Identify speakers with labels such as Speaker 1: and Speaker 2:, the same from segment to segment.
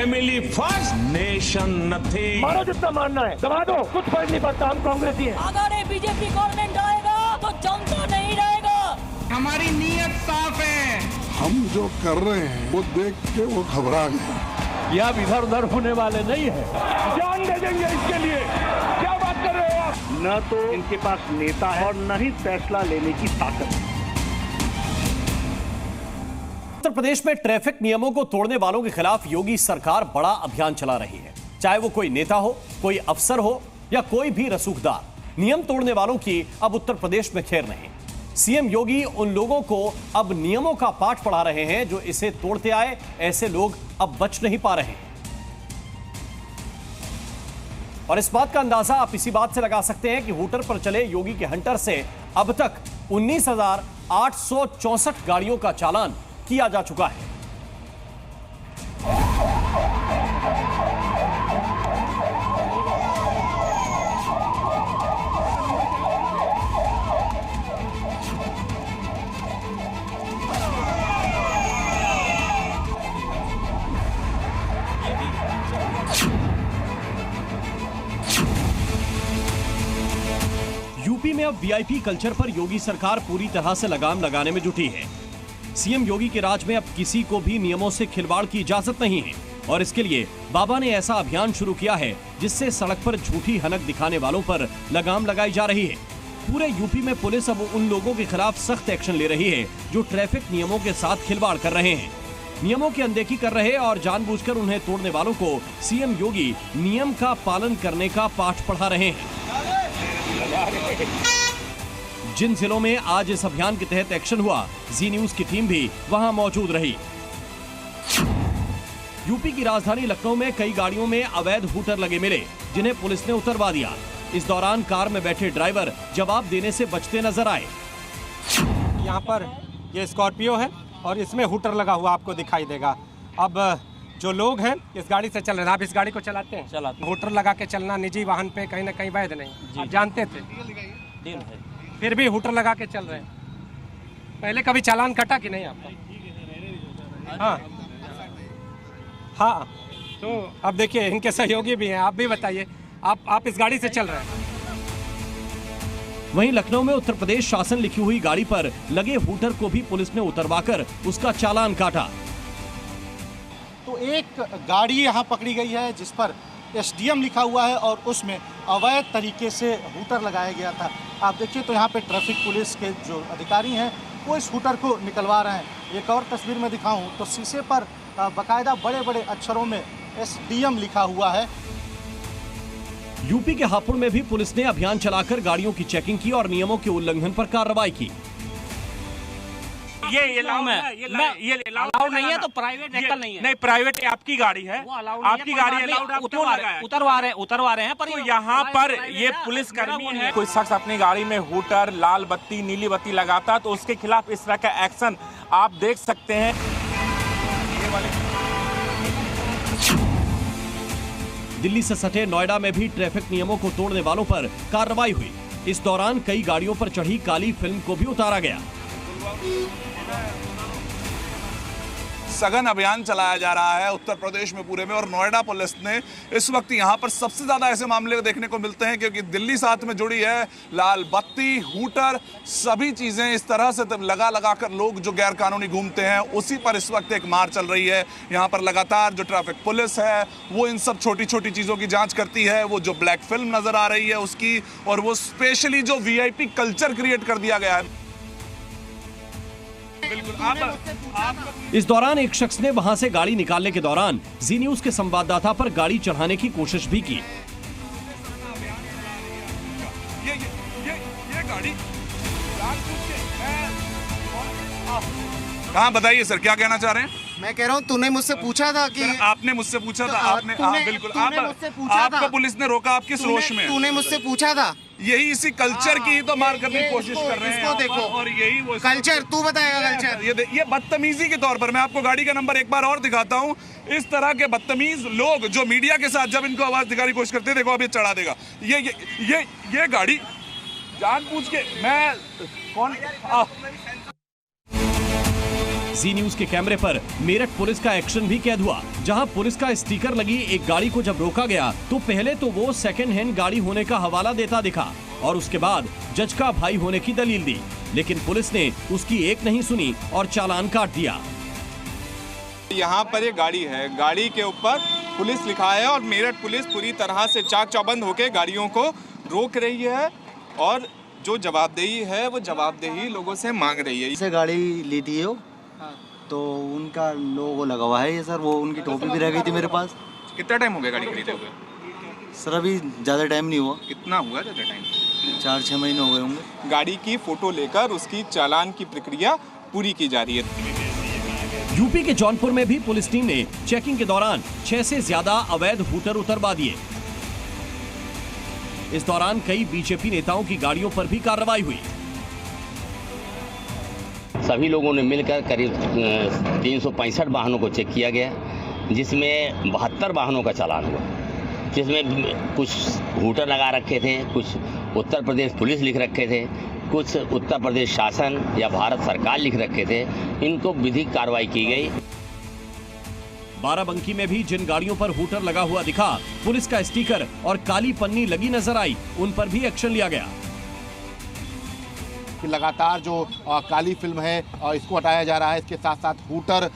Speaker 1: Family first nation nothing.
Speaker 2: मारो जितना मानना है दबा दो, कुछ फर्क नहीं पड़ता, हम कांग्रेसी हैं।
Speaker 3: अगर बीजेपी गवर्नमेंट आएगा तो जनता नहीं रहेगा।
Speaker 4: हमारी नीयत साफ है।
Speaker 5: हम जो कर रहे हैं वो देख के वो घबरा गए।
Speaker 2: यह इधर उधर होने वाले नहीं है, जान दे देंगे इसके लिए। क्या बात कर रहे हो आप?
Speaker 6: न तो इनके पास नेता है और न ही फैसला लेने की ताकत।
Speaker 7: उत्तर प्रदेश में ट्रैफिक नियमों को तोड़ने वालों के खिलाफ योगी सरकार बड़ा अभियान चला रही है। चाहे वो कोई नेता हो, कोई अफसर हो या कोई भी रसूखदार, नियम तोड़ने वालों की अब उत्तर प्रदेश में खैर नहीं। सीएम योगी उन लोगों को अब नियमों का पाठ पढ़ा रहे हैं जो इसे तोड़ते आए। ऐसे लोग अब बच नहीं पा रहे हैं। और इस बात का अंदाजा आप इसी बात से लगा सकते हैं कि हूटर पर चले योगी के हंटर से अब तक 19,864 गाड़ियों का चालान किया जा चुका है। यूपी में अब वीआईपी कल्चर पर योगी सरकार पूरी तरह से लगाम लगाने में जुटी है। सीएम योगी के राज में अब किसी को भी नियमों से खिलवाड़ की इजाजत नहीं है और इसके लिए बाबा ने ऐसा अभियान शुरू किया है जिससे सड़क पर झूठी हनक दिखाने वालों पर लगाम लगाई जा रही है। पूरे यूपी में पुलिस अब उन लोगों के खिलाफ सख्त एक्शन ले रही है जो ट्रैफिक नियमों के साथ खिलवाड़ कर रहे हैं। नियमों की अनदेखी कर रहे और जानबूझकर उन्हें तोड़ने वालों को सीएम योगी नियम का पालन करने का पाठ पढ़ा रहे हैं। जिन जिलों में आज इस अभियान के तहत एक्शन हुआ, जी न्यूज की टीम भी वहां मौजूद रही। यूपी की राजधानी लखनऊ में कई गाड़ियों में अवैध हूटर लगे मिले जिन्हें पुलिस ने उतरवा दिया। इस दौरान कार में बैठे ड्राइवर जवाब देने से बचते नजर आए।
Speaker 8: यहाँ पर ये स्कॉर्पियो है और इसमें हूटर लगा हुआ आपको दिखाई देगा। अब जो लोग हैं इस गाड़ी से चल रहे हैं, आप इस गाड़ी को चलाते हैं? चलाते। हूटर लगा के चलना निजी वाहन पे कहीं ना कहीं वैध नहीं, आप जानते थे? फिर भी हूटर लगा के चल रहे हैं। पहले कभी चालान कटा कि नहीं आपका? हाँ हाँ। तो अब देखिए इनके सहयोगी भी हैं, आप भी बताइए, आप इस गाड़ी से चल रहे हैं?
Speaker 7: वहीं लखनऊ में उत्तर प्रदेश शासन लिखी हुई गाड़ी पर लगे हूटर को भी पुलिस ने उतरवाकर उसका चालान काटा।
Speaker 9: तो एक गाड़ी यहाँ पकड़ी गई है जिस पर एसडीएम लिखा हुआ है और उसमें अवैध तरीके से हूटर लगाया गया था। आप देखिए तो यहाँ पे ट्रैफिक पुलिस के जो अधिकारी हैं वो इस हूटर को निकलवा रहे हैं। एक और तस्वीर में दिखाऊं तो शीशे पर बाकायदा बड़े बड़े अक्षरों में एसडीएम लिखा हुआ है।
Speaker 7: यूपी के हापुड़ में भी पुलिस ने अभियान चलाकर गाड़ियों की चेकिंग की और नियमों के उल्लंघन पर कार्रवाई की।
Speaker 4: ये अलाउड नहीं है तो प्राइवेट व्हीकल नहीं है। नहीं, प्राइवेट आपकी गाड़ी है, आपकी गाड़ी अलाउड, उतरवा रहे हैं। पर तो यहाँ पर ये पुलिस कर्मी है, कोई शख्स अपनी गाड़ी में हूटर, लाल बत्ती, नीली बत्ती लगाता तो उसके खिलाफ इस तरह का एक्शन आप देख सकते हैं।
Speaker 7: दिल्ली से सटे नोएडा में भी ट्रैफिक नियमों को तोड़ने वालों पर कार्रवाई हुई। इस दौरान कई गाड़ियों पर चढ़ी काली फिल्म को भी उतारा गया।
Speaker 10: सघन अभियान चलाया जा रहा है उत्तर प्रदेश में पूरे में और नोएडा पुलिस ने इस वक्त यहाँ पर सबसे ज्यादा ऐसे मामले देखने को मिलते हैं क्योंकि दिल्ली साथ में जुड़ी है। लाल बत्ती, हूटर, सभी चीजें इस तरह से लगा कर लोग जो गैर कानूनी घूमते हैं उसी पर इस वक्त एक मार चल रही है। यहाँ पर लगातार जो ट्रैफिक पुलिस है वो इन सब छोटी छोटी चीजों की जांच करती है। वो जो ब्लैक फिल्म नजर आ रही है उसकी, और वो स्पेशली जो वीआईपी कल्चर क्रिएट कर दिया गया है।
Speaker 7: इस दौरान एक शख्स ने वहां से गाड़ी निकालने के दौरान जी न्यूज के संवाददाता पर गाड़ी चढ़ाने की कोशिश भी की।
Speaker 10: ये गाड़ी हाँ, बताइए सर, क्या कहना चाह रहे हैं?
Speaker 9: मैं कह रहा हूँ तूने मुझसे पूछा था कि
Speaker 10: आपने मुझसे पूछा था, आपने बिल्कुल आपको पुलिस ने रोका, आप किस रोष में?
Speaker 9: तूने मुझसे पूछा था।
Speaker 10: यही इसी कल्चर की ही तो मार करने की कोशिश कर रहे हैं।
Speaker 9: इसको देखो,
Speaker 10: और यही वो
Speaker 9: कल्चर तू बताएगा। कल्चर
Speaker 10: ये बदतमीजी के तौर पर मैं आपको गाड़ी का नंबर एक बार और दिखाता हूँ। इस तरह के बदतमीज लोग जो मीडिया के साथ जब इनको आवाज दिखाने की कोशिश करते हैं, देखो अब ये चढ़ा देगा। ये गाड़ी जानबूझ के मैं कौन
Speaker 7: जी न्यूज के कैमरे पर मेरठ पुलिस का एक्शन भी कैद हुआ, जहां पुलिस का स्टिकर लगी एक गाड़ी को जब रोका गया तो पहले तो वो सेकंड हैंड गाड़ी होने का हवाला देता दिखा और उसके बाद जज का भाई होने की दलील दी, लेकिन पुलिस ने उसकी एक नहीं सुनी और चालान काट दिया।
Speaker 11: यहाँ पर एक गाड़ी है, गाड़ी के ऊपर पुलिस लिखा है और मेरठ पुलिस पूरी तरह से चाक चौबंद होकर गाड़ियों को रोक रही है और जो जवाबदेही है वो जवाबदेही लोगों से मांग रही है।
Speaker 12: इसे गाड़ी ली थी वो, तो उनका लोगो लगा हुआ है ये सर, वो उनकी टोपी भी रह गई थी मेरे पास।
Speaker 11: कितना टाइम हो गया गाड़ी खरीदे हुए?
Speaker 12: सर अभी ज़्यादा टाइम नहीं हुआ।
Speaker 11: कितना हुआ ज़्यादा टाइम?
Speaker 12: 4-6 महीने हो गए होंगे।
Speaker 11: गाड़ी की फोटो लेकर उसकी चालान की प्रक्रिया पूरी की जा रही है।
Speaker 7: यूपी के जौनपुर में भी पुलिस टीम ने चेकिंग के दौरान 6 से ज्यादा अवैध हूटर उतरवा दिए। इस दौरान कई बीजेपी नेताओं की गाड़ियों पर भी कार्रवाई हुई।
Speaker 13: सभी लोगों ने मिलकर करीब 365 वाहनों को चेक किया गया, जिसमें 72 वाहनों का चालान हुआ, जिसमें कुछ हूटर लगा रखे थे, कुछ उत्तर प्रदेश पुलिस लिख रखे थे, कुछ उत्तर प्रदेश शासन या भारत सरकार लिख रखे थे। इनको विधिक कार्रवाई की गई।
Speaker 7: बाराबंकी में भी जिन गाड़ियों पर हूटर लगा हुआ दिखा, पुलिस का स्टिकर और काली पन्नी लगी नजर आई, उन पर भी एक्शन लिया गया।
Speaker 14: लगातार जो काली फिल्म है इसको हटाया जा रहा है, इसके साथ साथ हूटर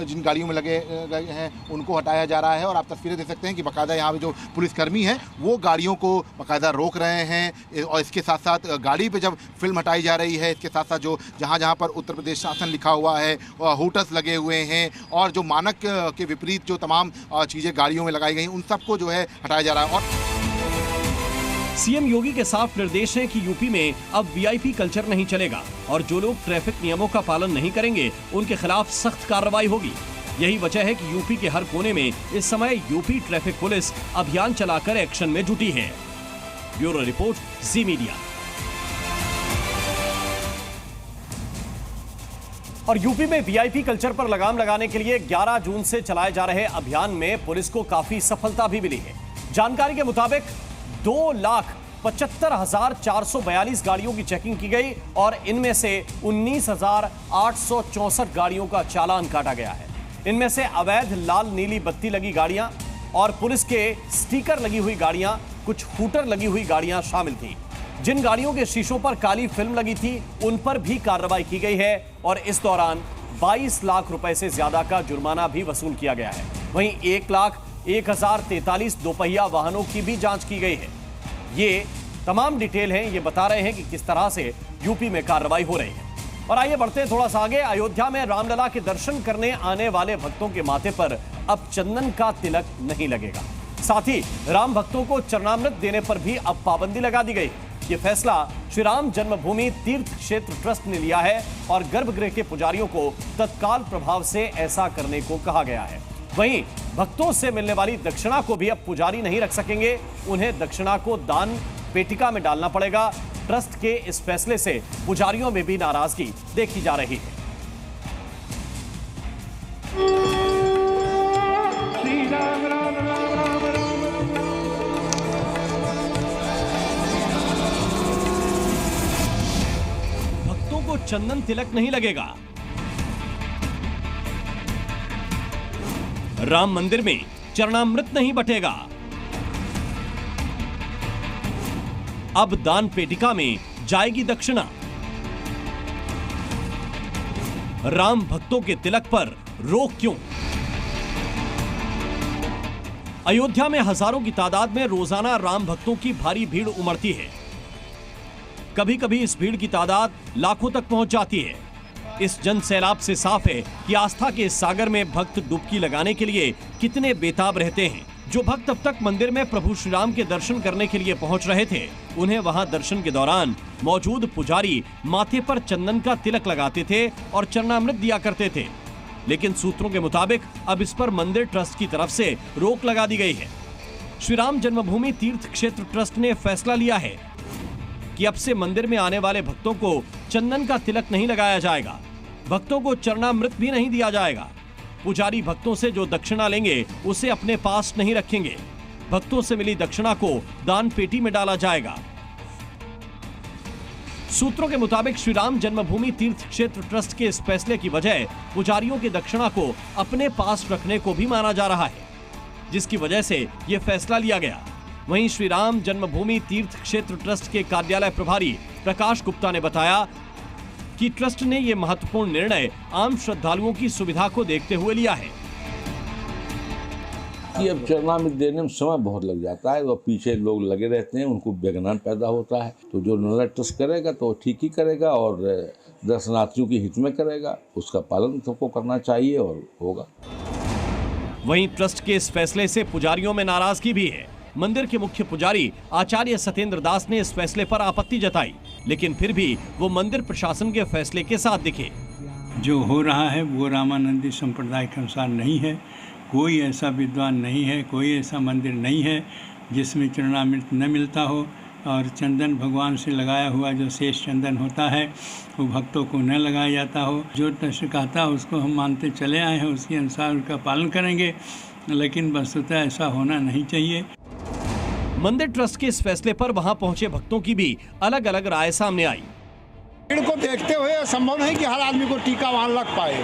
Speaker 14: जिन गाड़ियों में लगे गए हैं उनको हटाया जा रहा है। और आप तस्वीरें देख सकते हैं कि बाकायदा यहाँ पे जो पुलिसकर्मी हैं वो गाड़ियों को बाकायदा रोक रहे हैं और इसके साथ साथ गाड़ी पे जब फिल्म हटाई जा रही है, इसके साथ साथ जो जहाँ पर उत्तर प्रदेश शासन लिखा हुआ है, हूटर्स लगे हुए हैं और जो मानक के विपरीत जो तमाम चीज़ें गाड़ियों में लगाई गई उन सबको जो है हटाया जा रहा है। और
Speaker 7: सीएम योगी के साफ निर्देश हैं कि यूपी में अब वीआईपी कल्चर नहीं चलेगा और जो लोग ट्रैफिक नियमों का पालन नहीं करेंगे उनके खिलाफ सख्त कार्रवाई होगी। यही वजह है कि यूपी के हर कोने में इस समय यूपी ट्रैफिक पुलिस अभियान चलाकर एक्शन में जुटी है। ब्यूरो रिपोर्ट, जी मीडिया। और यूपी में वीआईपी कल्चर पर लगाम लगाने के लिए 11 जून से चलाए जा रहे अभियान में पुलिस को काफी सफलता भी मिली है। जानकारी के मुताबिक 2,75,442 गाड़ियों की चेकिंग की गई और इनमें से 19,864 गाड़ियों का चालान काटा गया है। इनमें से अवैध लाल नीली बत्ती लगी गाड़ियां और पुलिस के स्टिकर लगी हुई गाड़ियां, कुछ हूटर लगी हुई गाड़ियां शामिल थी। जिन गाड़ियों के शीशों पर काली फिल्म लगी थी उन पर भी कार्रवाई की गई है और इस दौरान 22 लाख रुपए से ज्यादा का जुर्माना भी वसूल किया गया है। वहीं 1,01,043 दोपहिया वाहनों की भी जांच की गई है। ये तमाम डिटेल हैं, ये बता रहे हैं कि किस तरह से यूपी में कार्रवाई हो रही है। और आइए बढ़ते हैं थोड़ा सा आगे। अयोध्या में रामलला के दर्शन करने आने वाले भक्तों के माथे पर अब चंदन का तिलक नहीं लगेगा। साथ ही राम भक्तों को चरणामृत देने पर भी अब पाबंदी लगा दी गई। ये फैसला श्री राम जन्मभूमि तीर्थ क्षेत्र ट्रस्ट ने लिया है और गर्भगृह के पुजारियों को तत्काल प्रभाव से ऐसा करने को कहा गया है। वहीं भक्तों से मिलने वाली दक्षिणा को भी अब पुजारी नहीं रख सकेंगे, उन्हें दक्षिणा को दान पेटिका में डालना पड़ेगा। ट्रस्ट के इस फैसले से पुजारियों में भी नाराजगी देखी जा रही है। भक्तों को चंदन तिलक नहीं लगेगा। राम मंदिर में चरणामृत नहीं बटेगा। अब दान पेटिका में जाएगी दक्षिणा। राम भक्तों के तिलक पर रोक क्यों? अयोध्या में हजारों की तादाद में रोजाना राम भक्तों की भारी भीड़ उमड़ती है। कभी कभी इस भीड़ की तादाद लाखों तक पहुंच जाती है। इस जन सैलाब से साफ है कि आस्था के इस सागर में भक्त डुबकी लगाने के लिए कितने बेताब रहते हैं। जो भक्त अब तक मंदिर में प्रभु श्री राम के दर्शन करने के लिए पहुंच रहे थे, उन्हें वहां दर्शन के दौरान मौजूद पुजारी माथे पर चंदन का तिलक लगाते थे और चरणामृत दिया करते थे। लेकिन सूत्रों के मुताबिक अब इस पर मंदिर ट्रस्ट की तरफ से रोक लगा दी गई है। श्री राम जन्मभूमि तीर्थ क्षेत्र ट्रस्ट ने फैसला लिया है कि अब से मंदिर में आने वाले भक्तों को चंदन का तिलक नहीं लगाया जाएगा। भक्तों को चरणामृत भी नहीं दिया जाएगा। पुजारी भक्तों से जो दक्षिणा लेंगे उसे अपने पास नहीं रखेंगे। भक्तों से मिली दक्षिणा को दान पेटी में डाला जाएगा। सूत्रों के मुताबिक श्री राम जन्मभूमि तीर्थ क्षेत्र ट्रस्ट के इस फैसले की वजह पुजारियों की दक्षिणा को अपने पास रखने को भी माना जा रहा है, जिसकी वजह से ये फैसला लिया गया। वहीं श्री राम जन्मभूमि तीर्थ क्षेत्र ट्रस्ट के कार्यालय प्रभारी प्रकाश गुप्ता ने बताया कि ट्रस्ट ने ये महत्वपूर्ण निर्णय आम श्रद्धालुओं की सुविधा को देखते हुए लिया है।
Speaker 15: कि अब चरणामृत देने में समय बहुत लग जाता है, और पीछे लोग लगे रहते हैं, उनको व्यग्रहण पैदा होता है। तो जो निर्णय ट्रस्ट करेगा तो ठीक ही करेगा और दर्शनार्थियों के हित में करेगा, उसका पालन सबको करना चाहिए और होगा।
Speaker 7: वहीं ट्रस्ट के इस फैसले से पुजारियों में नाराजगी भी है। मंदिर के मुख्य पुजारी आचार्य सत्येंद्र दास ने इस फैसले पर आपत्ति जताई, लेकिन फिर भी वो मंदिर प्रशासन के फैसले के साथ दिखे।
Speaker 16: जो हो रहा है वो रामानंदी संप्रदाय के अनुसार नहीं है। कोई ऐसा विद्वान नहीं है, कोई ऐसा मंदिर नहीं है जिसमें चरणामृत न मिलता हो, और चंदन भगवान से लगाया हुआ जो शेष चंदन होता है वो भक्तों को न लगाया जाता हो। जो ट्रस्ट कहता है उसको हम मानते चले आए हैं, उसके अनुसार उनका पालन करेंगे, लेकिन वस्तुतः ऐसा होना नहीं चाहिए।
Speaker 7: मंदिर ट्रस्ट के इस फैसले पर वहां पहुंचे भक्तों की भी अलग अलग राय सामने आई।
Speaker 17: भीड़ को देखते हुए संभव नहीं कि हर आदमी को टीका वहाँ लग पाए,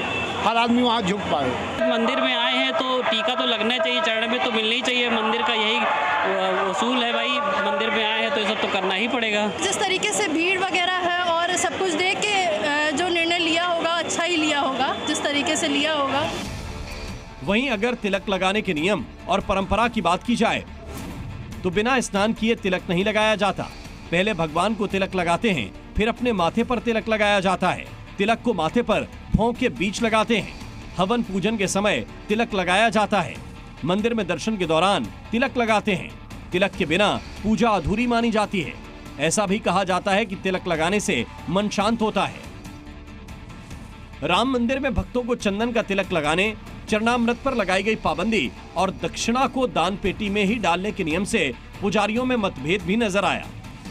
Speaker 17: हर आदमी वहाँ झुक पाए।
Speaker 18: मंदिर में आए हैं तो टीका तो लगना चाहिए, चरण में तो मिलना ही चाहिए। मंदिर का यही उसूल है भाई, मंदिर में आए हैं तो ये सब तो करना ही पड़ेगा।
Speaker 19: जिस तरीके से भीड़ वगैरह है और सब कुछ देख के जो निर्णय लिया होगा अच्छा ही लिया होगा, जिस तरीके से लिया होगा।
Speaker 7: वहीं अगर तिलक लगाने के नियम और परंपरा की बात की जाए तो बिना स्नान किए तिलक नहीं लगाया जाता। पहले भगवान को तिलक लगाते हैं, फिर अपने माथे पर तिलक लगाया जाता है। तिलक को माथे पर भौं के बीच लगाते हैं। हवन पूजन के समय तिलक लगाया जाता है। मंदिर में दर्शन के दौरान तिलक लगाते हैं। तिलक के बिना पूजा अधूरी मानी जाती है। ऐसा भी कहा जाता है कि तिलक लगाने से मन शांत होता है। राम मंदिर में भक्तों को चंदन का तिलक लगाने, चरणामृत पर लगाई गई पाबंदी और दक्षिणा को दान पेटी में ही डालने के नियम से पुजारियों में मतभेद भी नजर आया।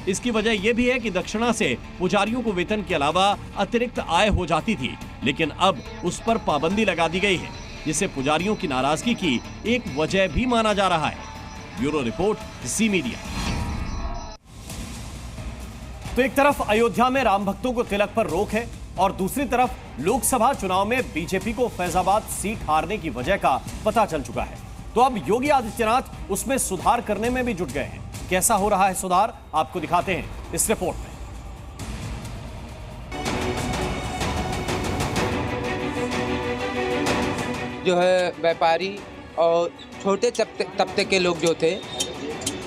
Speaker 7: इसकी वजह यह भी है कि दक्षिणा से पुजारियों को वेतन के अलावा अतिरिक्त आय हो जाती थी, लेकिन अब उस पर पाबंदी लगा दी गई है, जिसे पुजारियों की नाराजगी की एक वजह भी माना जा रहा है। ब्यूरो रिपोर्ट, ज़ी मीडिया। तो एक तरफ अयोध्या में राम भक्तों को तिलक पर रोक है और दूसरी तरफ लोकसभा चुनाव में बीजेपी को फैजाबाद सीट हारने की वजह का पता चल चुका है। तो अब योगी आदित्यनाथ उसमें सुधार करने में भी जुट गए हैं। कैसा हो रहा है सुधार, आपको दिखाते हैं इस रिपोर्ट में।
Speaker 20: जो है व्यापारी और छोटे तबके के लोग जो थे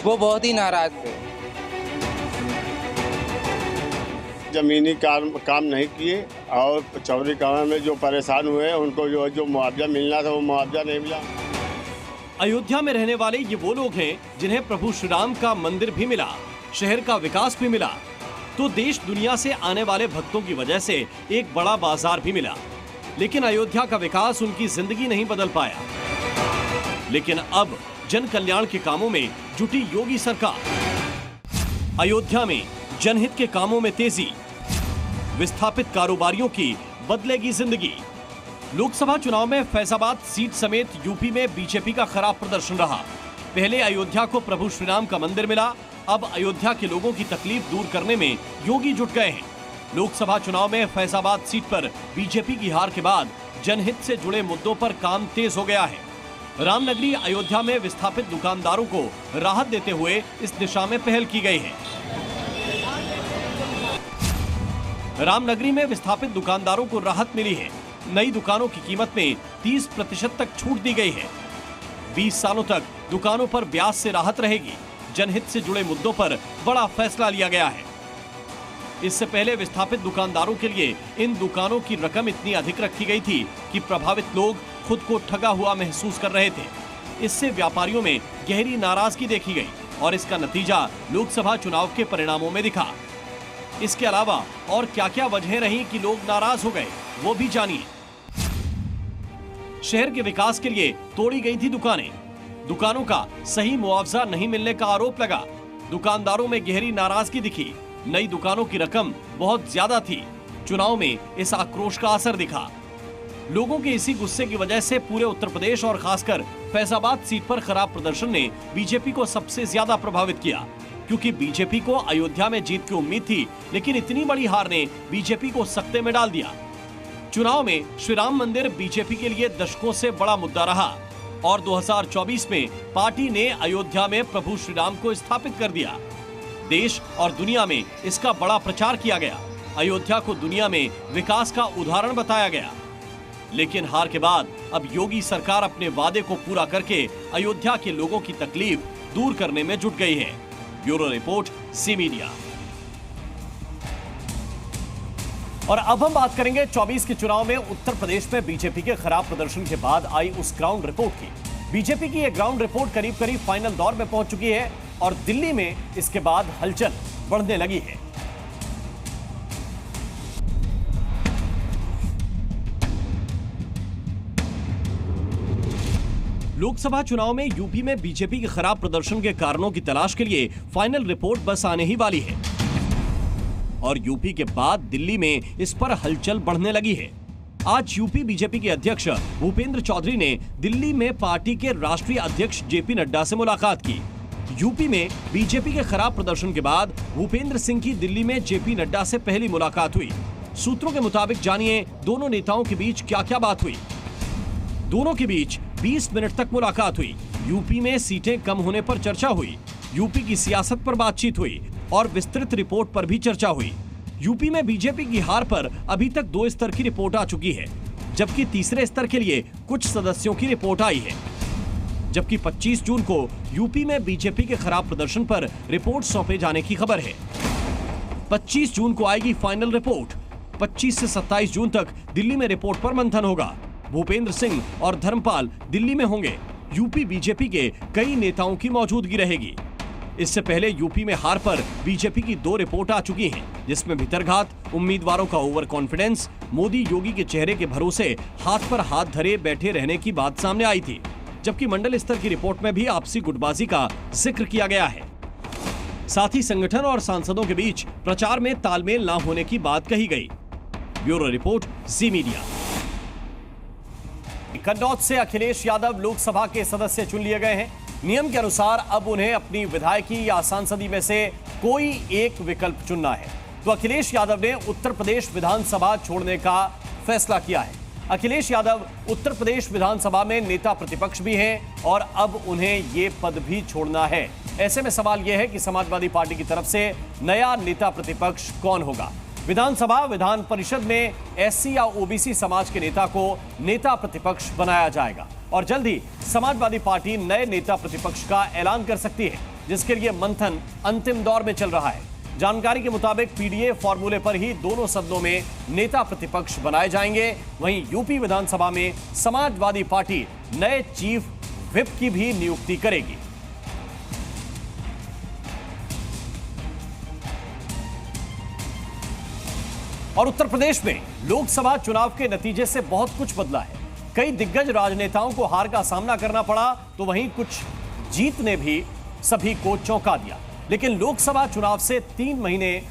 Speaker 20: वो बहुत ही नाराज थे।
Speaker 21: जमीनी काम नहीं किए और चौधरीकरण में जो परेशान हुए उनको जो मुआवजा मिलना था वो मुआवजा नहीं मिला।
Speaker 7: अयोध्या में रहने वाले ये वो लोग हैं जिन्हें प्रभु श्री राम का मंदिर भी मिला, शहर का विकास भी मिला, तो देश दुनिया से आने वाले भक्तों की वजह से एक बड़ा बाजार भी मिला। लेकिन अयोध्या का विकास उनकी जिंदगी नहीं बदल पाया। लेकिन अब जन कल्याण के कामों में जुटी योगी सरकार। अयोध्या में जनहित के कामों में तेजी, विस्थापित कारोबारियों की बदलेगी जिंदगी। लोकसभा चुनाव में फैजाबाद सीट समेत यूपी में बीजेपी का खराब प्रदर्शन रहा। पहले अयोध्या को प्रभु श्री राम का मंदिर मिला, अब अयोध्या के लोगों की तकलीफ दूर करने में योगी जुट गए हैं। लोकसभा चुनाव में फैजाबाद सीट पर बीजेपी की हार के बाद जनहित से जुड़े मुद्दों पर काम तेज हो गया है। रामनगरी अयोध्या में विस्थापित दुकानदारों को राहत देते हुए इस दिशा में पहल की गई है। रामनगरी में विस्थापित दुकानदारों को राहत मिली है। नई दुकानों की कीमत में 30% तक छूट दी गई है। 20 सालों तक दुकानों पर ब्याज से राहत रहेगी। जनहित से जुड़े मुद्दों पर बड़ा फैसला लिया गया है। इससे पहले विस्थापित दुकानदारों के लिए इन दुकानों की रकम इतनी अधिक रखी गई थी कि प्रभावित लोग खुद को ठगा हुआ महसूस कर रहे थे। इससे व्यापारियों में गहरी नाराजगी देखी गई और इसका नतीजा लोकसभा चुनाव के परिणामों में दिखा। इसके अलावा और क्या क्या वजहें रही कि लोग नाराज हो गए, वो भी जानिए। शहर के विकास के लिए तोड़ी गई थी दुकानें। दुकानों का सही मुआवजा नहीं मिलने का आरोप लगा। दुकानदारों में गहरी नाराजगी दिखी। नई दुकानों की रकम बहुत ज्यादा थी। चुनाव में इस आक्रोश का असर दिखा। लोगों के इसी गुस्से की वजह से पूरे उत्तर प्रदेश और खासकर फैजाबाद सीट पर खराब प्रदर्शन ने बीजेपी को सबसे ज्यादा प्रभावित किया। क्योंकि बीजेपी को अयोध्या में जीत की उम्मीद थी, लेकिन इतनी बड़ी हार ने बीजेपी को सकते में डाल दिया। चुनाव में श्री राम मंदिर बीजेपी के लिए दशकों से बड़ा मुद्दा रहा और 2024 में पार्टी ने अयोध्या में प्रभु श्री राम को स्थापित कर दिया। देश और दुनिया में इसका बड़ा प्रचार किया गया। अयोध्या को दुनिया में विकास का उदाहरण बताया गया। लेकिन हार के बाद अब योगी सरकार अपने वादे को पूरा करके अयोध्या के लोगों की तकलीफ दूर करने में जुट गई है। Bureau report, C media. और अब हम बात करेंगे 24 के चुनाव में उत्तर प्रदेश में बीजेपी के खराब प्रदर्शन के बाद आई उस ग्राउंड रिपोर्ट की। बीजेपी की यह ग्राउंड रिपोर्ट करीब करीब फाइनल दौर में पहुंच चुकी है और दिल्ली में इसके बाद हलचल बढ़ने लगी है। लोकसभा चुनाव में यूपी में बीजेपी के खराब प्रदर्शन के कारणों की तलाश के लिए फाइनल रिपोर्ट बस आने ही वाली है और यूपी के बाद दिल्ली में इस पर हलचल बढ़ने लगी है। आज यूपी बीजेपी के अध्यक्ष भूपेंद्र चौधरी ने दिल्ली में पार्टी के राष्ट्रीय अध्यक्ष जेपी नड्डा से मुलाकात की। यूपी में बीजेपी के खराब प्रदर्शन के बाद भूपेंद्र सिंह की दिल्ली में जेपी नड्डा से पहली मुलाकात हुई। सूत्रों के मुताबिक जानिए दोनों नेताओं के बीच क्या क्या बात हुई। दोनों के बीच 20 मिनट तक मुलाकात हुई। यूपी में सीटें कम होने पर चर्चा हुई, यूपी की सियासत पर बातचीत हुई और विस्तृत रिपोर्ट पर भी चर्चा हुई। यूपी में बीजेपी की हार पर अभी तक 2 स्तर की रिपोर्ट आ चुकी है, जबकि तीसरे स्तर के लिए कुछ सदस्यों की रिपोर्ट आई है। जबकि 25 जून को यूपी में बीजेपी के खराब प्रदर्शन पर रिपोर्ट सौंपे जाने की खबर है। 25 जून को आएगी फाइनल रिपोर्ट। 25 से 27 जून तक दिल्ली में रिपोर्ट पर मंथन होगा। भूपेंद्र सिंह और धर्मपाल दिल्ली में होंगे। यूपी बीजेपी के कई नेताओं की मौजूदगी रहेगी। इससे पहले यूपी में हार पर बीजेपी की 2 रिपोर्ट आ चुकी हैं, जिसमें भीतरघात, उम्मीदवारों का ओवर कॉन्फिडेंस, मोदी योगी के चेहरे के भरोसे हाथ पर हाथ धरे बैठे रहने की बात सामने आई थी। जबकि मंडल स्तर की रिपोर्ट में भी आपसी गुटबाजी का जिक्र किया गया है। साथ ही संगठन और सांसदों के बीच प्रचार में तालमेल न होने की बात कही गई। ब्यूरो रिपोर्ट, जी मीडिया। कन्नौज से अखिलेश यादव लोकसभा के सदस्य चुन लिए गए हैं। नियम के अनुसार अब उन्हें अपनी विधायकी या सांसदी में से कोई एक विकल्प चुनना है। तो अखिलेश यादव ने उत्तर प्रदेश विधानसभा छोड़ने का फैसला किया है। अखिलेश यादव उत्तर प्रदेश विधानसभा में नेता प्रतिपक्ष भी हैं और अब उन्हें ये पद भी छोड़ना है। ऐसे में सवाल यह है कि समाजवादी पार्टी की तरफ से नया नेता प्रतिपक्ष कौन होगा। विधानसभा विधान परिषद में एससी या ओबीसी समाज के नेता को नेता प्रतिपक्ष बनाया जाएगा और जल्द ही समाजवादी पार्टी नए नेता प्रतिपक्ष का ऐलान कर सकती है, जिसके लिए मंथन अंतिम दौर में चल रहा है। जानकारी के मुताबिक पीडीए फॉर्मूले पर ही दोनों सदनों में नेता प्रतिपक्ष बनाए जाएंगे। वहीं यूपी विधानसभा में समाजवादी पार्टी नए चीफ व्हिप की भी नियुक्ति करेगी। और उत्तर प्रदेश में लोकसभा चुनाव के नतीजे से बहुत कुछ बदला है। कई दिग्गज राजनेताओं को हार का सामना करना पड़ा, तो वहीं कुछ जीत ने भी सभी को चौंका दिया। लेकिन लोकसभा चुनाव से 3 महीने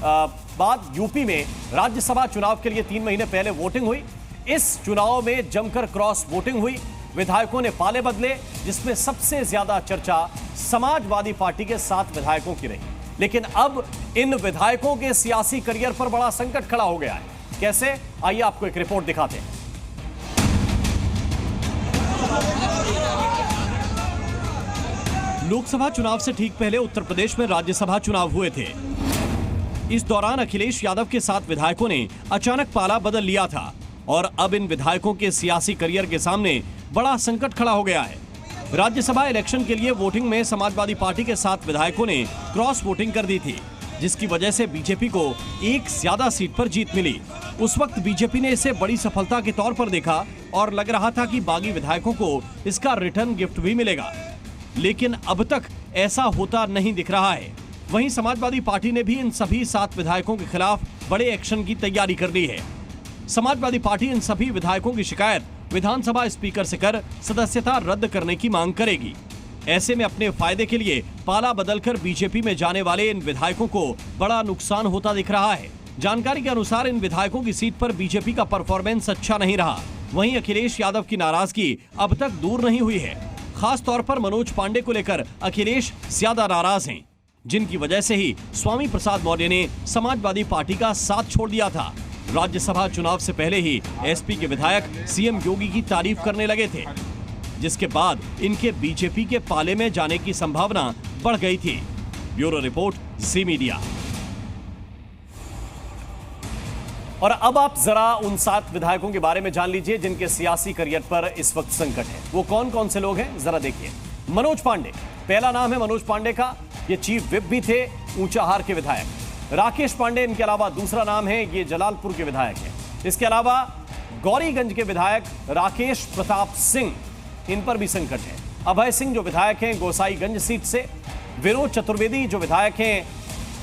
Speaker 7: बाद यूपी में राज्यसभा चुनाव के लिए 3 महीने पहले वोटिंग हुई। इस चुनाव में जमकर क्रॉस वोटिंग हुई। विधायकों ने पाले बदले, जिसमें सबसे ज्यादा चर्चा समाजवादी पार्टी के 7 विधायकों की रही। लेकिन अब इन विधायकों के सियासी करियर पर बड़ा संकट खड़ा हो गया है। कैसे, आइए आपको एक रिपोर्ट दिखाते हैं। लोकसभा चुनाव से ठीक पहले उत्तर प्रदेश में राज्यसभा चुनाव हुए थे। इस दौरान अखिलेश यादव के 7 विधायकों ने अचानक पाला बदल लिया था और अब इन विधायकों के सियासी करियर के सामने बड़ा संकट खड़ा हो गया है। राज्यसभा इलेक्शन के लिए वोटिंग में समाजवादी पार्टी के 7 विधायकों ने क्रॉस वोटिंग कर दी थी, जिसकी वजह से बीजेपी को एक ज्यादा सीट पर जीत मिली। उस वक्त बीजेपी ने इसे बड़ी सफलता के तौर पर देखा और लग रहा था कि बागी विधायकों को इसका रिटर्न गिफ्ट भी मिलेगा, लेकिन अब तक ऐसा होता नहीं दिख रहा है। वहीं समाजवादी पार्टी ने भी इन सभी 7 विधायकों के खिलाफ बड़े एक्शन की तैयारी कर ली है। समाजवादी पार्टी इन सभी विधायकों की शिकायत विधानसभा स्पीकर से कर सदस्यता रद्द करने की मांग करेगी। ऐसे में अपने फायदे के लिए पाला बदलकर बीजेपी में जाने वाले इन विधायकों को बड़ा नुकसान होता दिख रहा है। जानकारी के अनुसार इन विधायकों की सीट पर बीजेपी का परफॉर्मेंस अच्छा नहीं रहा। वहीं अखिलेश यादव की नाराजगी अब तक दूर नहीं हुई है। खास तौर पर मनोज पांडे को लेकर अखिलेश ज्यादा नाराज हैं। जिनकी वजह से ही स्वामी प्रसाद मौर्य ने समाजवादी पार्टी का साथ छोड़ दिया था। राज्यसभा चुनाव से पहले ही एसपी के विधायक सीएम योगी की तारीफ करने लगे थे, जिसके बाद इनके बीजेपी के पाले में जाने की संभावना बढ़ गई थी। ब्यूरो रिपोर्ट, जी मीडिया। और अब आप जरा उन 7 विधायकों के बारे में जान लीजिए जिनके सियासी करियर पर इस वक्त संकट है। वो कौन कौन से लोग हैं, जरा देखिए। मनोज पांडे, पहला नाम है मनोज पांडे का, ये चीफ विप भी थे, ऊंचाहार के विधायक। राकेश पांडे इनके अलावा दूसरा नाम है, ये जलालपुर के विधायक हैं। इसके अलावा गौरीगंज के विधायक राकेश प्रताप सिंह, इन पर भी संकट है। अभय सिंह जो विधायक हैं गोसाईगंज सीट से, विनोद चतुर्वेदी जो विधायक हैं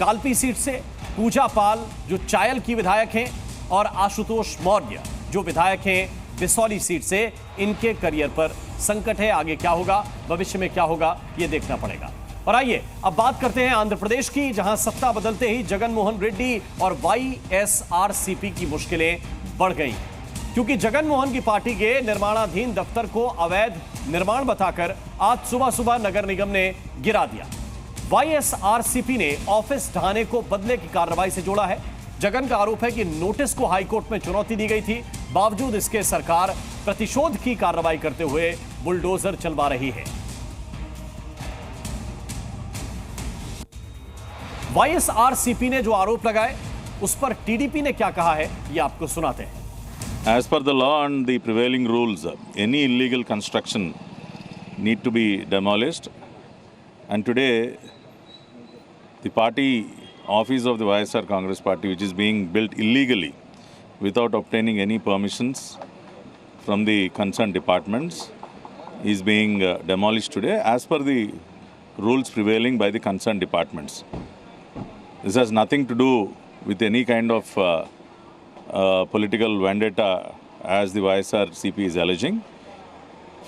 Speaker 7: कालपी सीट से, पूजा पाल जो चायल की विधायक हैं, और आशुतोष मौर्य जो विधायक हैं बिसौली सीट से। इनके करियर पर संकट है। आगे क्या होगा, भविष्य में क्या होगा, ये देखना पड़ेगा। और आइए अब बात करते हैं आंध्र प्रदेश की, जहां सत्ता बदलते ही जगन मोहन रेड्डी और वाईएसआरसीपी की मुश्किलें बढ़ गई, क्योंकि जगन मोहन की पार्टी के निर्माणाधीन दफ्तर को अवैध निर्माण बताकर आज सुबह सुबह नगर निगम ने गिरा दिया। वाईएसआरसीपी ने ऑफिस ढहाने को बदले की कार्रवाई से जोड़ा है। जगन का आरोप है कि नोटिस को हाईकोर्ट में चुनौती दी गई थी, बावजूद इसके सरकार प्रतिशोध की कार्रवाई करते हुए बुलडोजर चलवा रही है। वाईएसआरसीपी ने जो आरोप लगाए उस पर टीडीपी ने क्या कहा है, ये आपको सुनाते हैं।
Speaker 1: As per the law and the prevailing rules, any illegal construction need to be demolished. And today, the party office of the YSR Congress Party, which is being built illegally without obtaining any permissions from the concerned departments, is being demolished today as per the rules prevailing by the concerned departments. This has nothing to do with any kind of political vendetta as the YSRCP is alleging.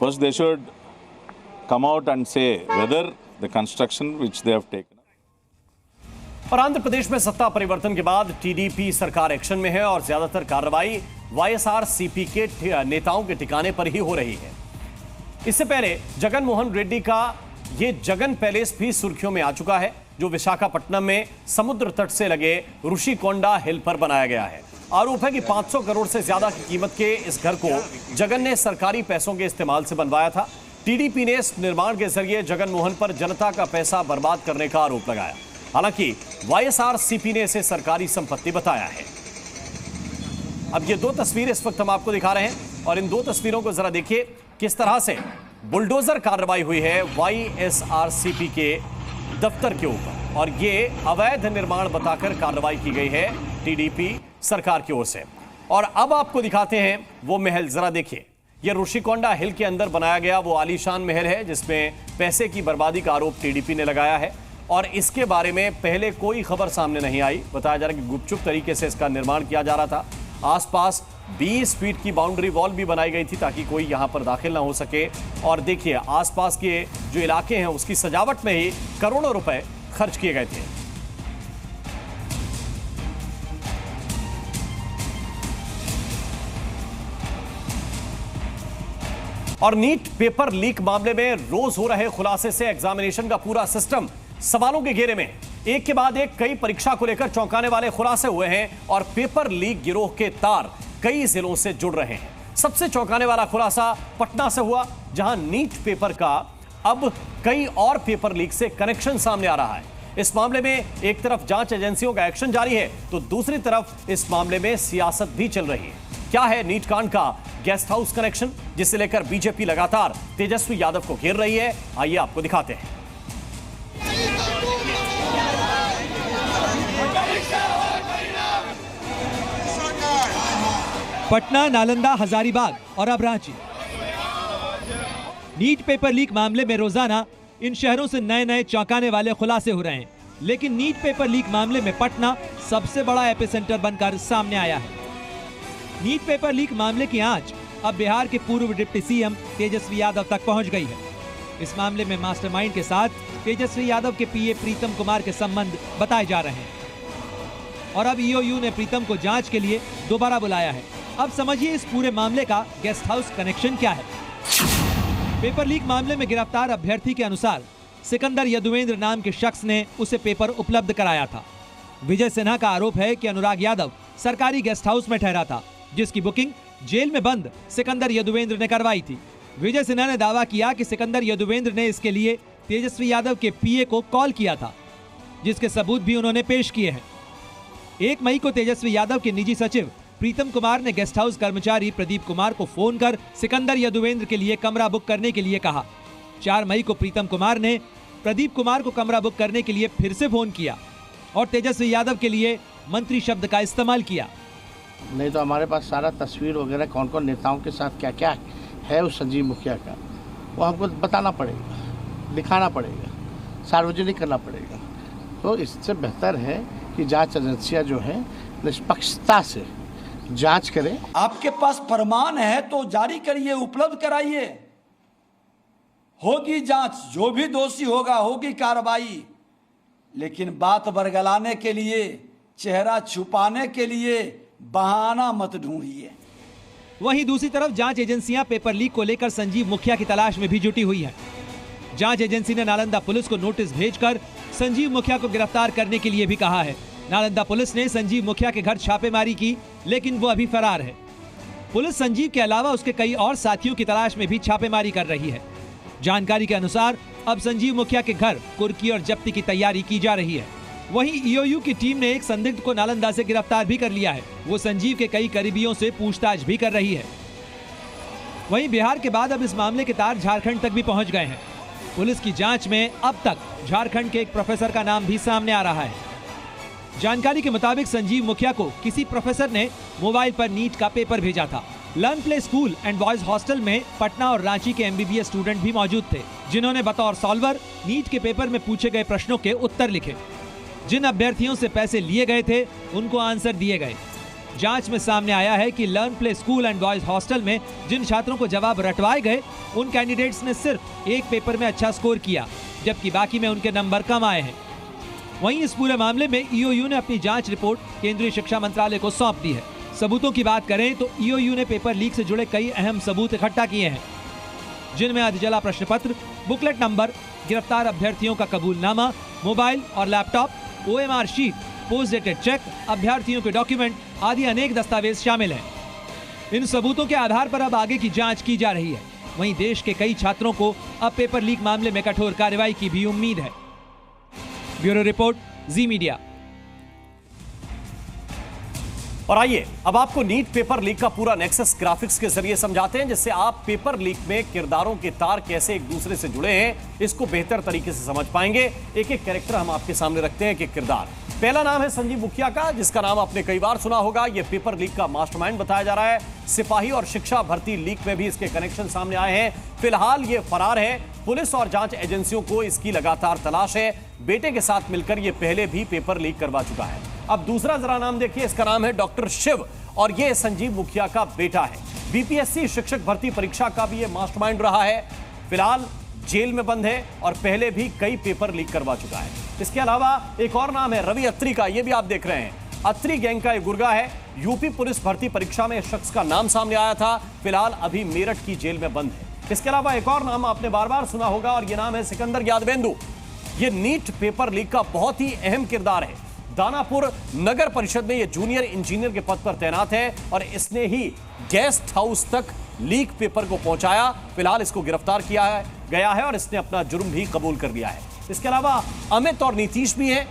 Speaker 1: First, they should come out and say whether the construction which they have taken.
Speaker 7: और आंध्र प्रदेश में सत्ता परिवर्तन के बाद TDP सरकार action में है और ज्यादातर कार्रवाई वाईएसआरसीपी के नेताओं के ठिकाने पर ही हो रही है। इससे पहले जगन मोहन रेड्डी का ये जगन पैलेस भी सुर्खियों में आ चुका है, जो विशाखापट्टनम में समुद्र तट से लगे ऋषिकोंडा हिल पर बनाया गया है। आरोप है कि 500 करोड़ से ज्यादा की कीमत के इस घर को जगन ने सरकारी पैसों के इस्तेमाल से बनवाया था। टीडीपी ने इस निर्माण के जरिए जगन मोहन पर जनता का पैसा बर्बाद करने का आरोप लगाया। हालांकि वाईएसआरसीपी ने इसे सरकारी संपत्ति बताया है। अब ये 2 तस्वीरें इस वक्त हम आपको दिखा रहे हैं और इन 2 तस्वीरों को जरा देखिए किस तरह से बुलडोजर कार्रवाई हुई है वाईएसआरसीपी के दफ्तर के ऊपर, और ये अवैध निर्माण बताकर कार्रवाई की गई है टीडीपी सरकार की ओर से। और अब आपको दिखाते हैं वो महल, जरा देखिए। ये ऋषिकोंडा हिल के अंदर बनाया गया वो आलीशान महल है जिसमें पैसे की बर्बादी का आरोप टीडीपी ने लगाया है, और इसके बारे में पहले कोई खबर सामने नहीं आई। बताया जा रहा है कि गुपचुप तरीके से इसका निर्माण किया जा रहा था। आसपास 20 फीट की बाउंड्री वॉल भी बनाई गई थी ताकि कोई यहां पर दाखिल ना हो सके। और देखिए आसपास के जो इलाके हैं उसकी सजावट में ही करोड़ों रुपए खर्च किए गए थे। और नीट पेपर लीक मामले में रोज हो रहे खुलासे से एग्जामिनेशन का पूरा सिस्टम सवालों के घेरे में। एक के बाद एक कई परीक्षा को लेकर चौंकाने वाले खुलासे हुए हैं और पेपर लीक गिरोह के तार कई जिलों से जुड़ रहे हैं। सबसे चौंकाने वाला खुलासा पटना से हुआ, जहां नीट पेपर का अब कई और पेपर लीक से कनेक्शन सामने आ रहा है। इस मामले में एक तरफ जांच एजेंसियों का एक्शन जारी है तो दूसरी तरफ इस मामले में सियासत भी चल रही है। क्या है नीट कांड का गेस्ट हाउस कनेक्शन, जिसे लेकर बीजेपी लगातार तेजस्वी यादव को घेर रही है? आइए आपको दिखाते हैं।
Speaker 22: पटना, नालंदा, हजारीबाग और अब रांची। नीट पेपर लीक मामले में रोजाना इन शहरों से नए नए चौंकाने वाले खुलासे हो रहे हैं, लेकिन नीट पेपर लीक मामले में पटना सबसे बड़ा एपिसेंटर बनकर सामने आया है। नीट पेपर लीक मामले की आंच अब बिहार के पूर्व डिप्टी सीएम तेजस्वी यादव तक पहुंच गई है। इस मामले में मास्टरमाइंड के साथ तेजस्वी यादव के पीए प्रीतम कुमार के संबंध बताए जा रहे हैं और अब ईओयू ने प्रीतम को जांच के लिए दोबारा बुलाया है। अब समझिए इस पूरे मामले का गेस्ट हाउस कनेक्शन क्या है। पेपर लीक मामले में गिरफ्तार अभ्यर्थी के अनुसार सिकंदर यदुवेंद्र नाम के शख्स ने उसे पेपर उपलब्ध कराया था। विजय सिन्हा का आरोप है कि अनुराग यादव सरकारी गेस्ट हाउस में ठहरा था, जिसकी बुकिंग जेल में बंद सिकंदर यदुवेंद्र ने करवाई थी। विजय सिन्हा ने दावा किया कि सिकंदर यदुवेंद्र ने इसके लिए तेजस्वी यादव के पीए को कॉल किया था, जिसके सबूत भी उन्होंने पेश किए हैं। 1 मई को तेजस्वी यादव के निजी सचिव प्रीतम कुमार ने गेस्ट हाउस कर्मचारी प्रदीप कुमार को फोन कर सिकंदर यदुवेंद्र के लिए कमरा बुक करने के लिए कहा। 4 मई को प्रीतम कुमार ने प्रदीप कुमार को कमरा बुक करने के लिए फिर से फोन किया और तेजस्वी यादव के लिए मंत्री शब्द का इस्तेमाल किया।
Speaker 3: नहीं तो हमारे पास सारा तस्वीर वगैरह कौन कौन नेताओं के साथ क्या क्या है उस संजीव मुखिया का, वो हमको बताना पड़ेगा, दिखाना पड़ेगा, सार्वजनिक करना पड़ेगा। तो इससे बेहतर है कि जांच एजेंसियां जो है निष्पक्षता से जांच करें।
Speaker 5: आपके पास फरमान है तो जारी करिए, उपलब्ध कराइए, होगी जांच, जो भी दोषी होगा होगी कार्रवाई। लेकिन बात बरगलाने के लिए, चेहरा छुपाने के लिए बहाना मत ढूंढिए।
Speaker 22: वहीं दूसरी तरफ जांच एजेंसियां पेपर लीक को लेकर संजीव मुखिया की तलाश में भी जुटी हुई हैं। जांच एजेंसी ने नालंदा पुलिस को नोटिस भेजकर संजीव मुखिया को गिरफ्तार करने के लिए भी कहा है। नालंदा पुलिस ने संजीव मुखिया के घर छापेमारी की, लेकिन वो अभी फरार है। पुलिस संजीव के अलावा उसके कई और साथियों की तलाश में भी छापेमारी कर रही है। जानकारी के अनुसार अब संजीव मुखिया के घर कुर्की और जब्ती की तैयारी की जा रही है। वहीं ईओयू की टीम ने एक संदिग्ध को नालंदा से गिरफ्तार भी कर लिया है। वो संजीव के कई करीबियों से पूछताछ भी कर रही है। वहीं बिहार के बाद अब इस मामले के तार झारखंड तक भी पहुंच गए हैं। पुलिस की जांच में अब तक झारखंड के एक प्रोफेसर का नाम भी सामने आ रहा है। जानकारी के मुताबिक संजीव मुखिया को किसी प्रोफेसर ने मोबाइल पर नीट का पेपर भेजा था। Learn play school and boys hostel में पटना और रांची के एमबीबीएस स्टूडेंट भी मौजूद थे, जिन्होंने बतौर सॉल्वर नीट के पेपर में पूछे गए प्रश्नों के उत्तर लिखे। जिन अभ्यर्थियों से पैसे लिए गए थे उनको आंसर दिए गए। जांच में सामने आया है कि learn play school and boys hostel में जिन छात्रों को जवाब रटवाए गए, उन कैंडिडेट्स ने सिर्फ एक पेपर में अच्छा स्कोर किया, जबकि बाकी में उनके नंबर कम आए हैं। वहीं इस पूरे मामले में ईओयू ने अपनी जांच रिपोर्ट केंद्रीय शिक्षा मंत्रालय को सौंप दी है। सबूतों की बात करें तो ईओयू ने पेपर लीक से जुड़े कई अहम सबूत इकट्ठा किए हैं, जिनमें अधिजला प्रश्न पत्र, बुकलेट नंबर, गिरफ्तार अभ्यर्थियों का कबूलनामा, मोबाइल और laptop, OMR sheet, post dated cheque, अभ्यर्थियों के डॉक्यूमेंट आदि अनेक दस्तावेज शामिल हैं। इन सबूतों के आधार पर अब आगे की जांच की जा रही है। वहीं देश के कई छात्रों को अब पेपर लीक मामले में कठोर कार्रवाई की भी उम्मीद है। ब्यूरो रिपोर्ट, जी मीडिया।
Speaker 7: और आइए अब आपको नीट पेपर लीक का पूरा नेक्सस ग्राफिक्स के जरिए समझाते हैं, जिससे आप पेपर लीक में किरदारों के तार कैसे एक दूसरे से जुड़े हैं इसको बेहतर तरीके से समझ पाएंगे। एक एक कैरेक्टर हम आपके सामने रखते हैं, एक एक किरदार। पहला नाम है संजीव मुखिया का, जिसका नाम आपने कई बार सुना होगा। यह पेपर लीक का मास्टरमाइंड बताया जा रहा है। सिपाही और शिक्षा भर्ती लीक में भी इसके कनेक्शन सामने आए हैं। फिलहाल ये फरार है। पुलिस और जांच एजेंसियों को इसकी लगातार तलाश है। बेटे के साथ मिलकर ये पहले भी पेपर लीक करवा चुका है। अब दूसरा जरा नाम देखिए, इसका नाम है डॉक्टर शिव और ये संजीव मुखिया का बेटा है। बीपीएससी शिक्षक भर्ती परीक्षा का भी ये मास्टरमाइंड रहा है। फिलहाल जेल में बंद है और पहले भी कई पेपर लीक करवा चुका है। इसके अलावा एक और नाम है रवि अत्री का, ये भी आप देख रहे हैं। अत्री गैंग का एक गुर्गा है। यूपी पुलिस भर्ती परीक्षा में इस शख्स का नाम सामने आया था। फिलहाल अभी मेरठ की जेल में बंद है। इसके अलावा एक और नाम आपने बार बार सुना होगा और यह नाम है सिकंदर यादवेंदु। ये नीट पेपर लीक का बहुत ही अहम किरदार है। दानापुर नगर परिषद में ये जूनियर इंजीनियर के पद पर तैनात है और इसने ही गेस्ट हाउस तक लीक पेपर को पहुंचाया। फिलहाल इसको गिरफ्तार किया गया है और इसने अपना जुर्म भी कबूल कर लिया है। इसके अलावा अमित और नीतीश भी हैं।